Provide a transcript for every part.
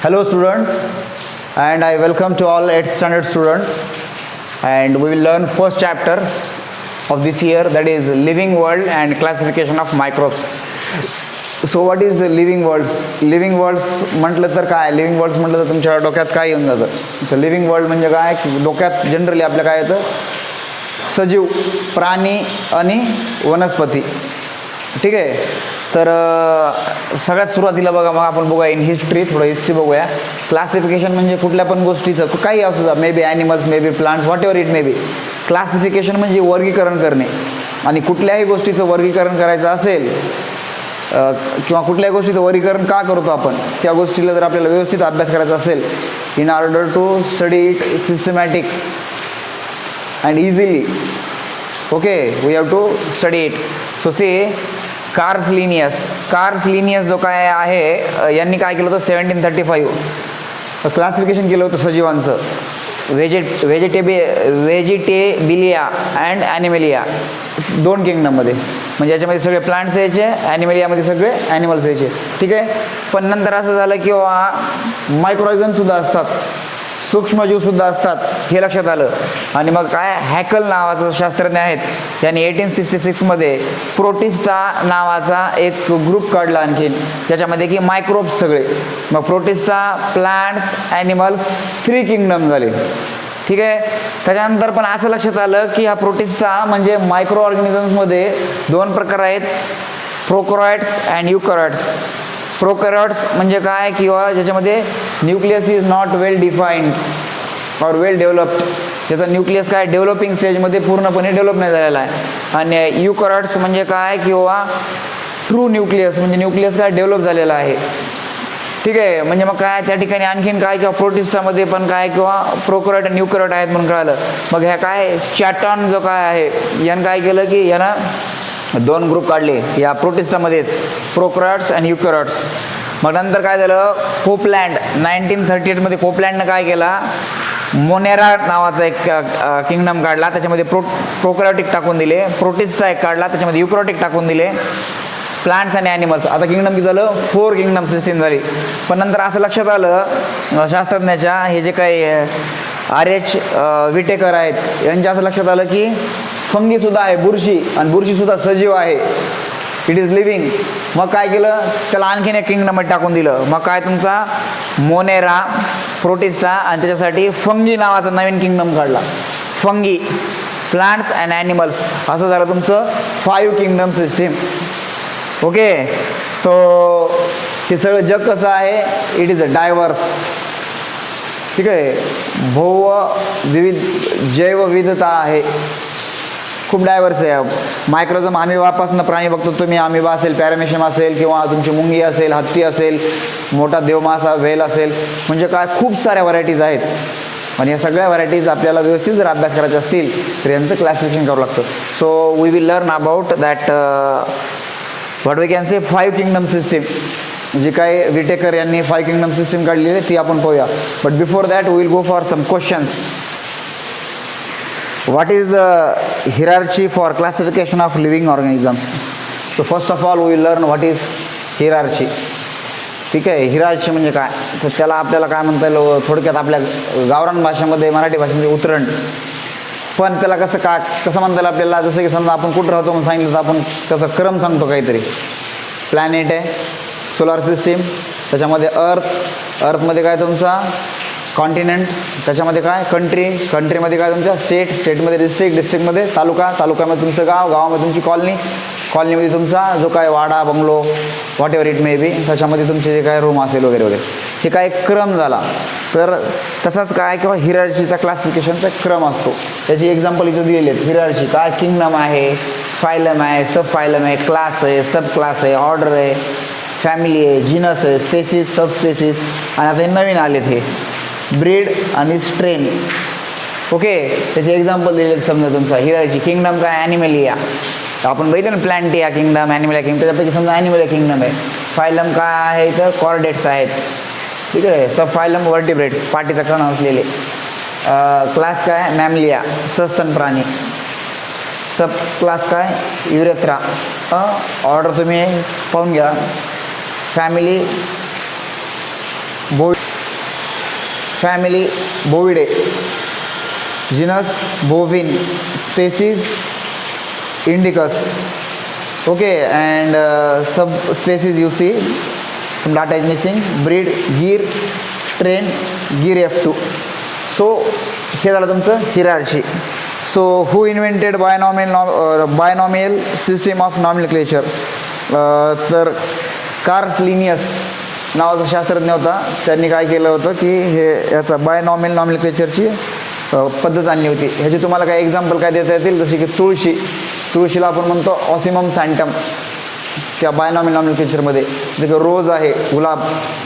Hello students, and I welcome to all 8th standard students, and we will learn first chapter of this year, that is living world and classification of microbes. So what is living worlds? Living worlds म्हटलं तर काय, living world's म्हटलं तर तुमच्या डोक्यात काय येऊन जातं? तर लिव्हिंग वर्ल्ड म्हणजे काय, डोक्यात जनरली आपल्या काय येतं, सजीव प्राणी आणि वनस्पती. ठीक आहे. तर सगळ्यात सुरुवातीला बघा, मग आपण बघूया इन हिस्ट्री, थोडं हिस्ट्री बघूया. क्लासिफिकेशन म्हणजे कुठल्या पण गोष्टीचं काही असू द्या, may be animals, may be plants, what ever it may B. Classification म्हणजे वर्गीकरण करणे, आणि कुठल्याही गोष्टीचं वर्गीकरण करायचं असेल किंवा कुठल्याही गोष्टीचं वर्गीकरण का करतो आपण, त्या गोष्टीला जर आपल्याला व्यवस्थित अभ्यास करायचा असेल, in order to study it systematic and easily, okay, we have to study it. So see कार्स लिनियस जो काय आहे, यांनी काय केलं होतं 1735 क्लासिफिकेशन केलं होतं सजीवांचं, व्हेजिटेबिलिया अँड ॲनिमेलिया, दोन किंगडममध्ये. म्हणजे याच्यामध्ये सगळे प्लांट्स यायचे, ॲनिमेलियामध्ये सगळे ॲनिमल्स यायचे. ठीक आहे. पण नंतर असं झालं की मायक्रोऑर्गॅनिझमसुद्धा असतात, सूक्ष्मजीवसुद्धा असतात, हे लक्षात आलं. आणि मग काय, हॅकल नावाचा शास्त्रज्ञ आहेत, त्यांनी 1866मध्ये प्रोटिस्टा नावाचा एक ग्रुप काढला आणखीन, ज्याच्यामध्ये की मायक्रोब्स सगळे. मग प्रोटिस्टा, प्लांट्स, ॲनिमल्स, 3 किंगडम झाले. ठीक आहे. त्याच्यानंतर पण असं लक्षात आलं की हा प्रोटिस्टा म्हणजे मायक्रो ऑर्गॅनिझम्समध्ये 2 प्रकार आहेत, प्रोकॅरियोट्स अँड युकॅरियोट्स. प्रोकॅरियोट्स म्हणजे काय, किंवा ज्याच्यामध्ये nucleus is not well defined और वेल डेव्हलप्ड, त्याचा न्यूक्लियस काय डेव्हलपिंग स्टेजमध्ये पूर्णपणे डेव्हलप नाही झालेला आहे. आणि युकॅरियोट्स म्हणजे काय, किंवा ट्रू न्यूक्लियस म्हणजे न्यूक्लियस काय डेव्हलप झालेला आहे. ठीक आहे. म्हणजे मग काय त्या ठिकाणी आणखीन काय, किंवा प्रोटिस्टामध्ये पण काय, किंवा प्रोकॅरियोट आणि युकॅरियोट आहेत म्हणून कळालं. मग ह्या काय चॅटन जो काय आहे, यानं काय केलं की यानं 2 ग्रुप काढले या प्रोटिस्टामध्येच, प्रोकॅरियोट्स आणि युकॅरियोट्स. मग नंतर काय झालं, कोपलँड 1938मध्ये कोपलँडनं काय केला, मोनेरा नावाचा एक किंगडम काढला, त्याच्यामध्ये प्रोकॅरियोटिक टाकून दिले. प्रोटिस्टा एक काढला, त्याच्यामध्ये युकॅरियोटिक टाकून दिले. प्लांट्स आणि ॲनिमल्स, आता किंगडम किती झालं, 4 किंगडम सिस्टीम झाली. पण नंतर असं लक्षात आलं शास्त्रज्ञाच्या, हे जे काही RH विटेकर आहेत, यांच्या असं लक्षात आलं की फंगीसुद्धा आहे, बुरशी, आणि बुरशीसुद्धा सजीव आहे, इट इज लिव्हिंग. मग काय केलं, त्याला आणखीन एक किंगडममध्ये टाकून दिलं. मग काय तुमचा मोनेरा, प्रोटिस्टा, आणि त्याच्यासाठी फंगी नावाचा नवीन किंगडम काढला. फंगी, प्लांट्स अँड ॲनिमल्स, असं झालं तुमचं 5 किंगडम सिस्टीम. ओके. सो हे सगळं जग कसं आहे, इट इज अ डायव्हर्स. ठीक आहे. जैवविविधता आहे, खूप डायव्हर्स आहे. मायक्रोजम अमिबापासून प्राणी बघतो तुम्ही, अमिबा असेल, पॅरामेशियम असेल, किंवा तुमची मुंगी असेल, हत्ती असेल, मोठा देवमासा, व्हेल असेल, म्हणजे काय खूप साऱ्या व्हरायटीज आहेत. आणि या सगळ्या व्हरायटीज आपल्याला व्यवस्थित जर अभ्यास करायचे असतील तर यांचं क्लासिफिकेशन करावं लागतं. So we will learn about that what we can say 5 kingdom system. जी काय विटेकर यांनी 5 किंगडम सिस्टीम काढलेली आहे ती आपण पाहूया. But before that we will go for some questions. What is the hierarchy for classification of living organisms? So first of all we will learn what is hierarchy. ठीक आहे. Hierarchy म्हणजे काय, तर त्याला आपल्याला काय म्हणता येईल थोडक्यात आपल्या गावरान भाषेमध्ये, मराठी भाषेमध्ये उतरण. पण त्याला कसं म्हणता येईल आपल्याला, जसं की समजा आपण कुठं राहतो म्हणून सांगितलं तर आपण त्याचा क्रम सांगतो काहीतरी. प्लॅनेट आहे, सोलार सिस्टीम, त्याच्यामध्ये अर्थमध्ये काय तुमचा कॉन्टिनेंट, त्याच्यामध्ये काय कंट्रीमध्ये काय तुमच्या स्टेटमध्ये डिस्ट्रिक्टमध्ये तालुक्यामध्ये तुमचं गावामध्ये तुमची कॉलनीमध्ये तुमचा जो काय वाडा, bungalow, whatever it may be, त्याच्यामध्ये तुमचे जे काय रूम असेल वगैरे वगैरे, हे काय क्रम झाला. तर तसाच काय, किंवा हिरार्चीचा क्लासिफिकेशनचा क्रम असतो. त्याची एक्झाम्पल इथं दिलेली आहेत. हिरार्ची काय, किंगडम आहे, फायलम आहे, सब फायलम आहे, क्लास आहे, सब क्लास आहे, ऑर्डर आहे, फॅमिली आहे, जिनस आहे, स्पेसिस, सब स्पेसिस, आणि आता हे नवीन आलेत हे ब्रीड आणि स्ट्रेन. ओके. त्याचे एक्झाम्पल दिले समजा तुमचा हिरार्ची. किंगडम काय, ॲनिमेलिया, आपण बघितलं ना, प्लॅन्टिया किंगडम, ॲनिमेलिया किंगडम, त्याच्यापैकी समजा ॲनिमेलिया किंगडम आहे. फायलम काय आहे, तर कॉर्डेट्स आहेत. ठीक आहे. सब फायलम वर्टिब्रेट्स, पाठीचा कण असलेले. क्लास काय, मॅमलिया, सस्तन प्राणी. सब क्लास काय, युरेथ्रा. ऑर्डर तुम्ही पाहून घ्या, family, family Bovidae, genus बोविन, species indicus. Okay, and subspecies you see some data is missing. Breed Gir, strain Gir F2. So हे झालं तुमचं hierarchy. So who invented binomial system of nomenclature? तर Carl's Linnaeus नावाचा शास्त्रज्ञ होता. त्यांनी काय केलं होतं की हे याचा बायनॉमियल नॉमेनक्लेचरची पद्धत आणली होती. ह्याचे तुम्हाला काय एक्झाम्पल काय देता येतील, जसे की तुळशीला आपण म्हणतो ऑसिमम सँटम किंवा बायनॉमियल नॉमेनक्लेचरमध्ये. जसं की रोज आहे गुलाब,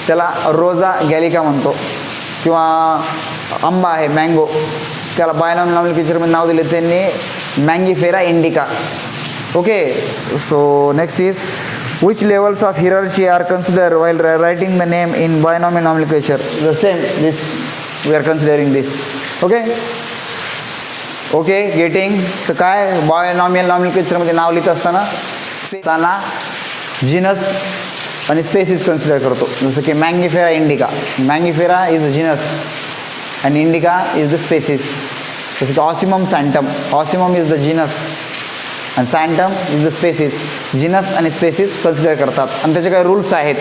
त्याला रोजा गॅलिका म्हणतो. किंवा आंबा आहे मँगो, त्याला बायनॉमियल नॉमेनक्लेचरमध्ये नाव दिले त्यांनी Mangifera indica. Okay, so next is which levels of hierarchy are considered while writing the name in binomial nomenclature? The same, this we are considering this. Okay, getting. तर काय बायनॉमियल नॉमेनक्लेचर मध्ये नाव लिहित असताना जिनस आणि species consider करतो. जसं की मँगीफेरा indica, मँगीफेरा is the जिनस आणि इंडिका इज द स्पेसीज. जसं की ऑसिमम सँटम, ऑसिमम इज द जिनस आणि सँटम इज द स्पेसीज. जिनस आणि स्पेसीज कन्सिडर करतात आणि त्याचे काही रूल्स आहेत.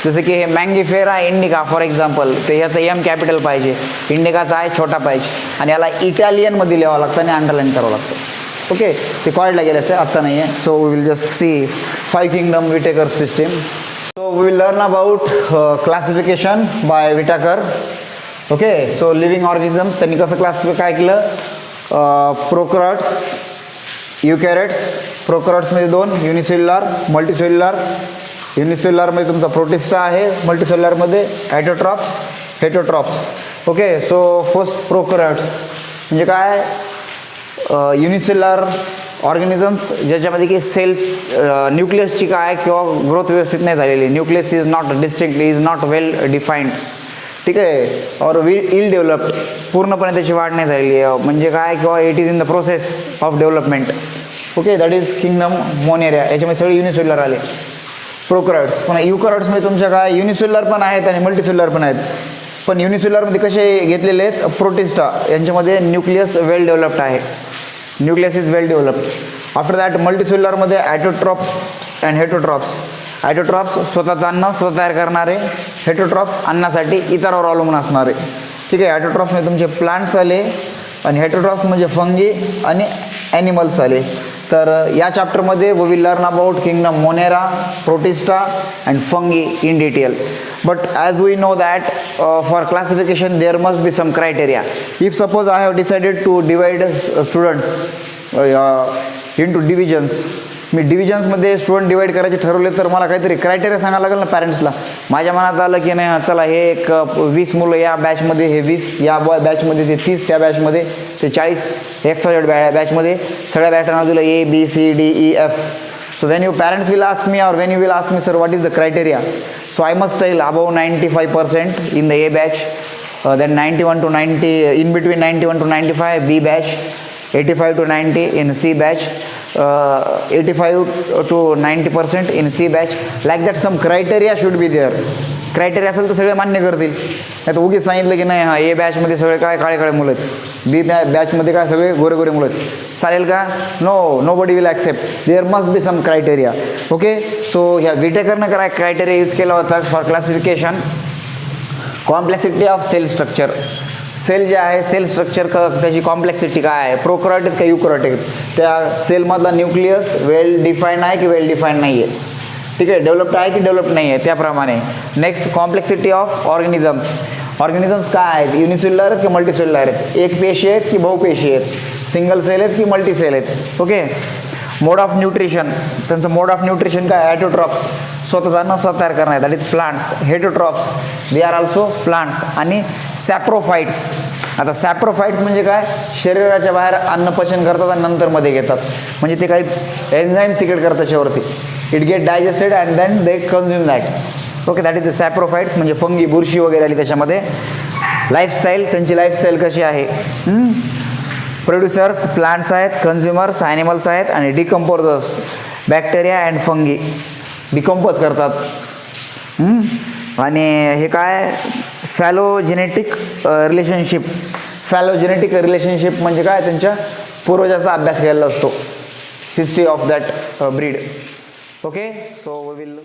जसं की हे मँगीफेरा इंडिका फॉर एक्झाम्पल, ते ह्याचं एम कॅपिटल पाहिजे, इंडिकाचा आहे छोटा पाहिजे आणि याला इटालियनमध्ये लिहावं लागतं आणि अंडरलाईन करावं लागतं. ओके, ते कॉडला गेलं असं आत्ता नाही आहे. So we will just see 5 kingdom Whittaker system. So we will learn about classification by Whittaker. Okay, so living organisms त्यांनी कसं क्लासिफाय काय केलं, प्रोकॅरियोट्स, युकॅरियोट्स. प्रोकॅरियोट्समध्ये 2, युनिसेल्युलर, मल्टीसेल्युलर. युनिसेल्युलरमध्ये तुमचा प्रोटिस्टा आहे, मल्टीसेल्युलरमध्ये हेटरोट्रॉप्स. ओके, सो फर्स्ट प्रोकॅरियोट्स म्हणजे काय, युनिसेल्युलर ऑर्गॅनिझम्स ज्याच्यामध्ये की सेल्फ न्यूक्लियसची काय किंवा ग्रोथ व्यवस्थित नाही झालेली, nucleus is not distinct, is not well defined. ठीक आहे, और इल डेव्हलप्ड, पूर्णपणे त्याची वाढ नाही झालेली आहे म्हणजे काय, किंवा it is in the process of development. Okay, that is kingdom Monera. याच्यामध्ये सगळे युनिसेल्युलर आले प्रोकॅरियोट्स. पुन्हा युकॅरियोट्समध्ये तुमच्या काय युनिसेल्युलर पण आहेत आणि मल्टीसेल्युलर पण आहेत. पण युनिसेल्युलरमध्ये कसे घेतलेले आहेत, प्रोटिस्टा यांच्यामध्ये न्यूक्लियस वेल डेव्हलप्ड आहे, nucleus is well developed. After that मल्टीसेल्युलरमध्ये ॲटोट्रॉप्स अँड हेटरोट्रॉप्स. ॲटोट्रॉप्स स्वतःचं अन्न स्वतः तयार करणारे, हेटरोट्रॉप्स अन्नासाठी इतरांवर अवलंबून असणारे. ठीक आहे, ॲटोट्रॉप्समध्ये तुमचे प्लांट्स आले आणि हेटरोट्रॉप्स म्हणजे फंगी आणि ॲनिमल्स आले. तर या चॅप्टरमध्ये we will learn about kingdom Monera, Protista and fungi in detail. But as we know that for classification there must be some criteria. If suppose I have decided to divide students into divisions, me डिव्हिजन्समध्ये student divide करायचे ठरवले तर मला काहीतरी criteria सांगायला लागेल ना पॅरेंट्सला. माझ्या मनात आलं की नाही चला हे एक 20 मुलं या बॅचमध्ये, हे 20 या बॅचमध्ये, ते 30 त्या बॅचमध्ये, ते 40 एक्सवायझेड बॅचमध्ये, सगळ्या बॅचना दिलं ABCDEF. So when your parents will ask me or when you will ask me, sir, what is the criteria? So I must tell above 95% in the A batch, then 91 to 90, in between 91 to 95 B batch, 85 to 90 in C batch, 85 to 90% in C batch. Like that some criteria should be there. Criteria असेल तर सगळे मान्य करतील. नाही तर उगीच सांगितलं की नाही हा ए बॅचमध्ये सगळे काय काळे काळे मुलं आहेत, बी बॅचमध्ये काय सगळे गोरे गोरे मुलं आहेत, चालेल का? Nobody will accept. There must be some criteria. Okay, so ह्या विटेकरनं काय क्रायटेरिया यूज केला होता for classification, complexity of cell structure. Cell जे आहे, सेल स्ट्रक्चर त्याची कॉम्प्लेक्सिटी काय आहे, प्रोकॅरियोटिक का युकॅरियोटिक, त्या सेलमधला न्यूक्लियस वेल डिफाईन आहे की वेल डिफाईन नाही आहे, ठीक आहे, डेव्हलप्ड आहे की डेव्हलप नाही आहे, त्याप्रमाणे. Next complexity of organisms. Organisms काय आहेत, युनिसेल्युलर की मल्टीसेल्युलर आहेत, एक पेशी आहेत की बहुपेशी आहेत, सिंगल सेल आहेत की मल्टी सेल आहेत. ओके, मोड ऑफ न्यूट्रिशन, त्यांचं मोड ऑफ न्यूट्रिशन काय, ॲटोट्रॉप्स, स्वतःचा अन्न स्वतः तयार करणार, that is plants. Heterotrophs, they are also plants. आणि सॅप्रोफाइट्स. आता सॅप्रोफाइट्स म्हणजे काय, शरीराच्या बाहेर अन्न पचन करतात आणि नंतर मध्ये घेतात, म्हणजे ते काही एन्झाईम सिक्रेट करतात त्याच्यावरती, it get digested and then they consume that. Okay, that is the saprophytes, म्हणजे फंगी, बुरशी वगैरे आली त्याच्यामध्ये. लाईफस्टाईल, त्यांची लाईफस्टाईल कशी आहे, प्रोड्युसर्स प्लांट्स आहेत, कन्झ्युमर्स ॲनिमल्स आहेत, आणि decomposers bacteria and fungi decompose करतात. आणि हे काय फॅलोजेनेटिक रिलेशनशिप म्हणजे काय, त्यांच्या पूर्वजाचा अभ्यास केलेला असतो, history of that breed. Okay, so we will